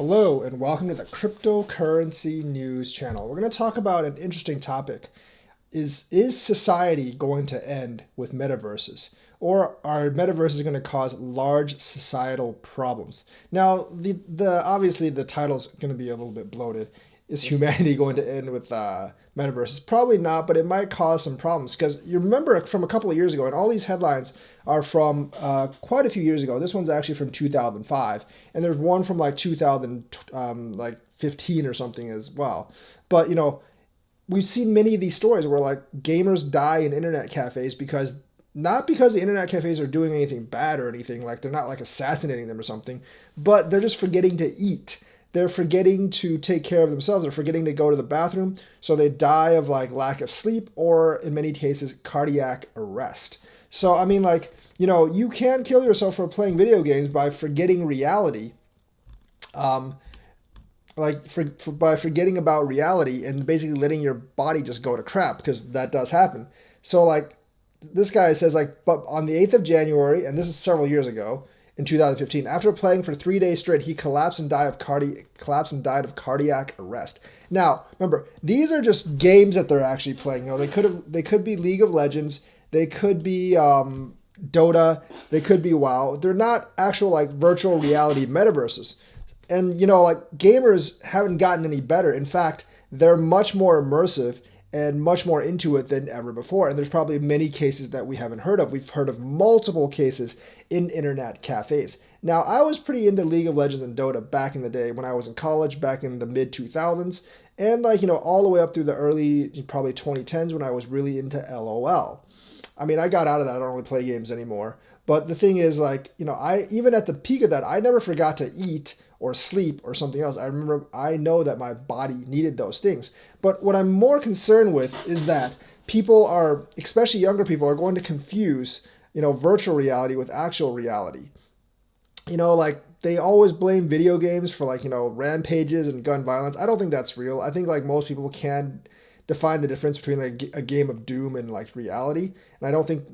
Hello and welcome to the Cryptocurrency News channel. We're going to talk about an interesting topic. Is society going to end with metaverses? Or are metaverses going to cause large societal problems? Now, the obviously the title's going to be a little bit bloated. Is humanity going to end with metaverses? Probably not, but it might cause some problems because you remember from a couple of years ago, and all these headlines are from quite a few years ago. This one's actually from 2005, and there's one from like 2000, like 15 or something as well. But we've seen many of these stories where like gamers die in internet cafes because not because the internet cafes are doing anything bad or anything, like they're not like assassinating them or something, but they're just forgetting to eat. They're forgetting to take care of themselves. They're forgetting to go to the bathroom. So they die of like lack of sleep or in many cases, cardiac arrest. So, I mean, like, you can kill yourself for playing video games by forgetting reality. Um, by forgetting about reality and basically letting your body just go to crap because that does happen. So like this guy says like, but on the 8th of January, and this is several years ago, in 2015, after playing for 3 days straight, he collapsed and died of cardiac arrest. Now, remember, these are just games that they're actually playing. They could be League of Legends, they could be Dota, they could be WoW. They're not actual like virtual reality metaverses. And like gamers haven't gotten any better. In fact, they're much more immersive and much more into it than ever before. And there's probably many cases that we haven't heard of. We've heard of multiple cases in internet cafes. Now, I was pretty into League of Legends and Dota back in the day when I was in college, back in the mid 2000s, and like, all the way up through the early, probably 2010s when I was really into LOL. I mean, I got out of that. I don't really play games anymore. But the thing is, like, I even at the peak of that, I never forgot to eat or sleep or something else. I know that my body needed those things. But what I'm more concerned with is that people are, especially younger people, are going to confuse, virtual reality with actual reality. Like they always blame video games for like, rampages and gun violence. I don't think that's real. I think like most people can define the difference between like a game of doom and like reality. And I don't think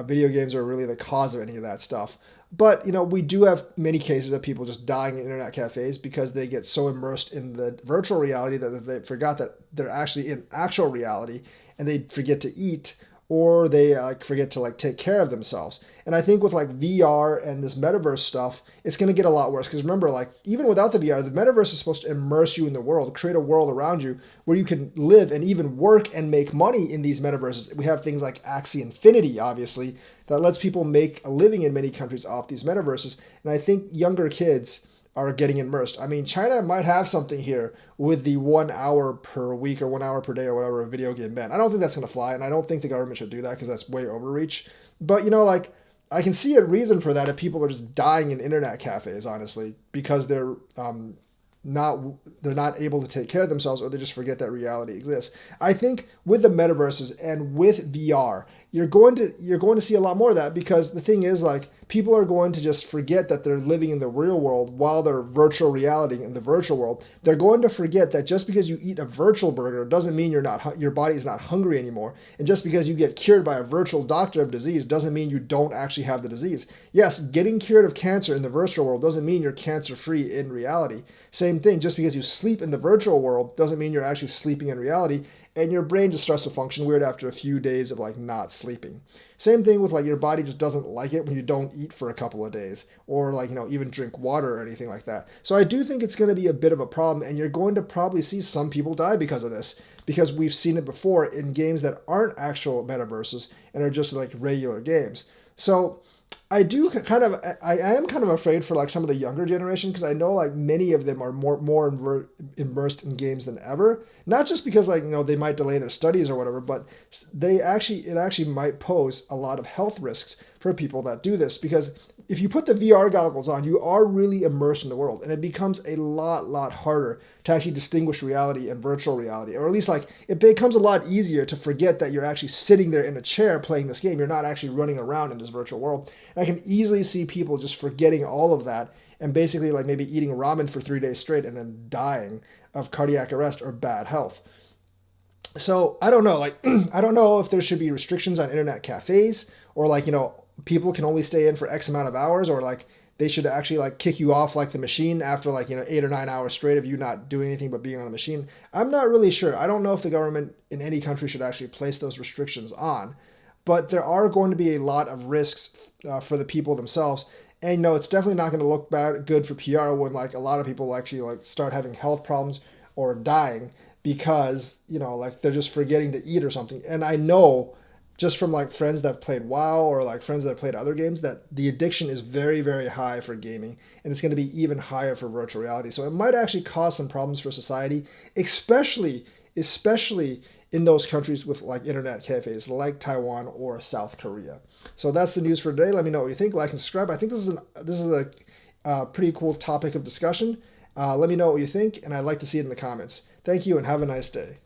video games are really the cause of any of that stuff. But, we do have many cases of people just dying in internet cafes because they get so immersed in the virtual reality that they forgot that they're actually in actual reality and they forget to eat or they forget to like take care of themselves. And I think with like VR and this metaverse stuff, it's going to get a lot worse because remember, like even without the VR, the metaverse is supposed to immerse you in the world, create a world around you where you can live and even work and make money in these metaverses. We have things like Axie Infinity, obviously, that lets people make a living in many countries off these metaverses. And I think younger kids are getting immersed. I mean, China might have something here with the 1 hour per week or 1 hour per day or whatever a video game ban. I don't think that's going to fly, and I don't think the government should do that because that's way overreach. But, like, I can see a reason for that if people are just dying in internet cafes, honestly, because they're not able to take care of themselves or they just forget that reality exists. I think with the metaverses and with VR, you're going to see a lot more of that because the thing is like people are going to just forget that they're living in the real world while they're virtual reality in the virtual world. They're going to forget that just because you eat a virtual burger doesn't mean your body is not hungry anymore. And just because you get cured by a virtual doctor of disease doesn't mean you don't actually have the disease. Yes, getting cured of cancer in the virtual world doesn't mean you're cancer free in reality. Same thing, just because you sleep in the virtual world doesn't mean you're actually sleeping in reality. And your brain just starts to function weird after a few days of like not sleeping. Same thing with like your body just doesn't like it when you don't eat for a couple of days or like, even drink water or anything like that. So I do think it's going to be a bit of a problem and you're going to probably see some people die because of this because we've seen it before in games that aren't actual metaverses and are just like regular games. So I am kind of afraid for like some of the younger generation because I know like many of them are more immersed in games than ever. Not just because like they might delay their studies or whatever, but it actually might pose a lot of health risks for people that do this because if you put the VR goggles on, you are really immersed in the world and it becomes a lot harder to actually distinguish reality and virtual reality. Or at least like it becomes a lot easier to forget that you're actually sitting there in a chair playing this game. You're not actually running around in this virtual world. And I can easily see people just forgetting all of that and basically like maybe eating ramen for 3 days straight and then dying of cardiac arrest or bad health. So I don't know, like I don't know if there should be restrictions on internet cafes or like, people can only stay in for X amount of hours or like they should actually like kick you off like the machine after like 8 or 9 hours straight of you not doing anything but being on the machine. I'm not really sure. I don't know if the government in any country should actually place those restrictions on, but there are going to be a lot of risks for the people themselves. And it's definitely not going to look good for PR when like a lot of people actually like start having health problems or dying because like they're just forgetting to eat or something. And I know just from like friends that have played WoW or like friends that have played other games that the addiction is very, very high for gaming, and it's going to be even higher for virtual reality. So it might actually cause some problems for society, especially in those countries with like internet cafes like Taiwan or South Korea. So that's the news for today. Let me know what you think. Like and subscribe. I think this is a pretty cool topic of discussion. Let me know what you think, and I'd like to see it in the comments. Thank you, and have a nice day.